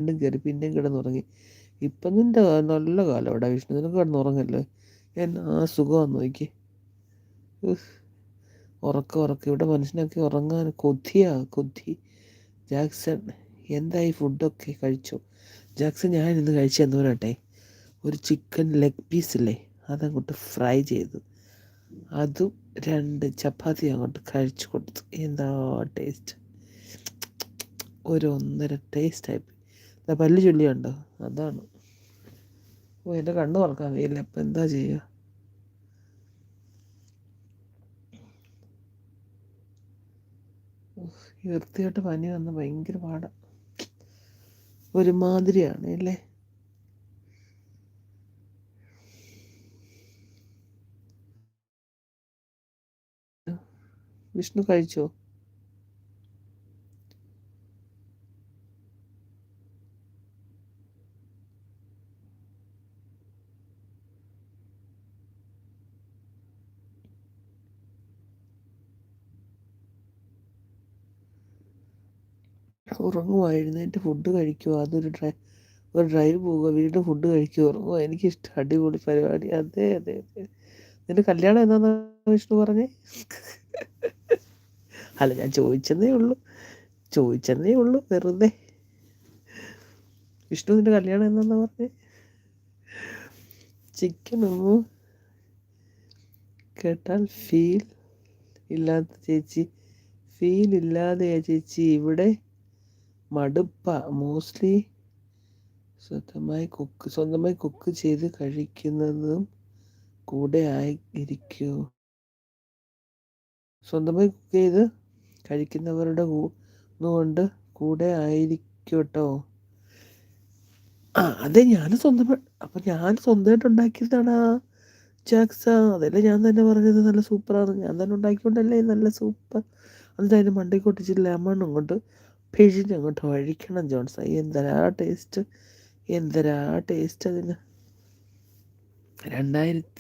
വീണ്ടും കയറി പിന്നെയും കിടന്നുറങ്ങി. ഇപ്പം നിൻ്റെ നല്ല കാലം ഇവിടെ വിഷ്ണു, നിനക്ക് കിടന്നുറങ്ങല്ലോ. എന്നാ സുഖമാണെന്ന് നോക്കി. ഉറക്കം ഇവിടെ മനുഷ്യനൊക്കെ ഉറങ്ങാൻ കൊതി. ജാക്സൺ എന്തായി, ഫുഡൊക്കെ കഴിച്ചോ? ജാക്സൺ ഞാൻ ഇന്ന് കഴിച്ചെന്ന് പറയട്ടെ, ഒരു ചിക്കൻ ലെഗ് പീസില്ലേ അതങ്ങോട്ട് ഫ്രൈ ചെയ്തു, അതും 2 ചപ്പാത്തി അങ്ങോട്ട് കഴിച്ചു കൊടുത്തു. എന്താ ടേസ്റ്റ്, ഒരു ഒന്നര ടേസ്റ്റായി. പല്ല് ചൊല്ലിയുണ്ടോ? അതാണ്. എൻ്റെ കണ്ണ് തുറക്കാൻ കഴിയില്ല, അപ്പം എന്താ ചെയ്യുക? വൃത്തിയായിട്ട് പനി വന്ന ഭയങ്കര പാടാണ്, ഒരുമാതിരിയാണ് അല്ലേ. വിഷ്ണു കഴിച്ചോ? ഉറങ്ങുക, എഴുന്നേറ്റ് ഫുഡ് കഴിക്കുക, ഒരു ഡ്രൈവ് പോവുക, വീണ്ടും ഫുഡ് കഴിക്കുക, ഉറങ്ങുക. എനിക്കിഷ്ടം, അടിപൊളി പരിപാടി. അതെ. നിന്റെ കല്യാണം എന്നാന്ന് വിഷ്ണു പറഞ്ഞേ? അല്ല, ഞാൻ ചോദിച്ചെന്നേ ഉള്ളൂ വെറുതെ. വിഷ്ണു, നിന്റെ കല്യാണം എന്നാന്നാ പറഞ്ഞേ? ചിക്കനൊന്നും കേട്ടാൽ ഫീൽ ഇല്ലാതെയാ ചേച്ചി, ഇവിടെ മടുപ്പ. മോസ്റ്റ്ലി സ്വന്തമായി കുക്ക് ചെയ്ത് കഴിക്കുന്നതും കൂടെ ആയിരിക്കും. സ്വന്തമായി കുക്ക് ചെയ്ത് കഴിക്കുന്നവരുടെ കൊണ്ട് കൂടെ ആയിരിക്കട്ടോ. അതെ, ഞാൻ സ്വന്തമായിട്ട് ഉണ്ടാക്കിയതാടാ ജാക്സ. അതല്ലേ ഞാൻ തന്നെ പറഞ്ഞത്, നല്ല സൂപ്പറാണ്. ഞാൻ തന്നെ ഉണ്ടാക്കിക്കൊണ്ടല്ലേ നല്ല സൂപ്പർ. എന്നിട്ട് അതിന് മണ്ടയ്ക്ക് കൊട്ടിച്ച് ലെമൺ അങ്ങോട്ട് പിഴിഞ്ഞങ്ങോട്ട് ഒഴിക്കണം ജോൺസ. എന്തരാ ടേസ്റ്റ് അതിന്. 2000